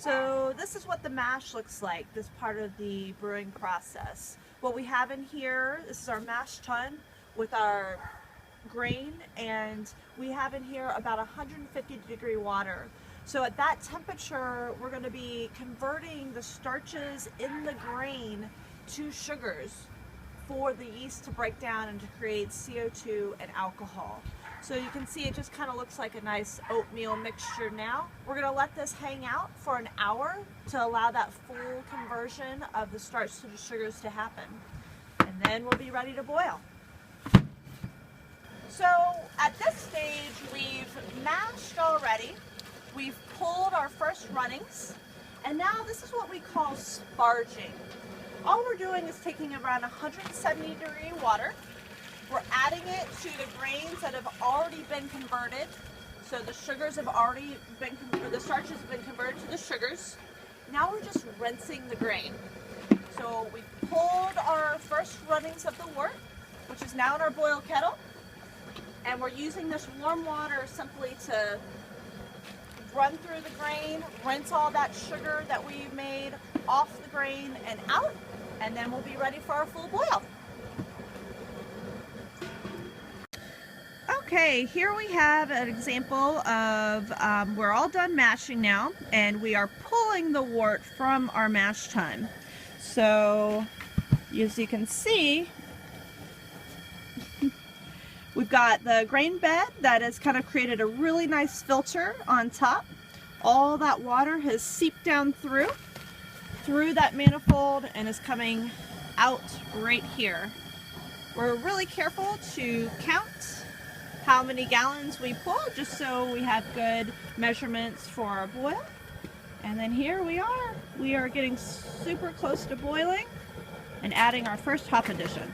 So this is what the mash looks like, this part of the brewing process. What we have in here, this is our mash tun with our grain, and we have in here about 150-degree water. So at that temperature, we're going to be converting the starches in the grain to sugars for the yeast to break down and to create CO2 and alcohol. So you can see it just kind of looks like a nice oatmeal mixture now. We're going to let this hang out for an hour to allow that full conversion of the starch to the sugars to happen. And then we'll be ready to boil. So at this stage, we've mashed already. We've pulled our first runnings. And now this is what we call sparging. All we're doing is taking around 170-degree water. We're adding it to the grains that have already been converted. So the sugars have already been, the starches have been converted to the sugars. Now we're just rinsing the grain. So we pulled our first runnings of the wort, which is now in our boil kettle. And we're using this warm water simply to run through the grain, rinse all that sugar that we made off the grain and out, and then we'll be ready for our full boil. Okay, here we have an example of, we're all done mashing now, and we are pulling the wort from our mash tun. So, as you can see, we've got the grain bed that has kind of created a really nice filter on top. All that water has seeped down through that manifold and is coming out right here. We're really careful to count how many gallons we pull, just so we have good measurements for our boil. And then here we are. We are getting super close to boiling and adding our first hop addition.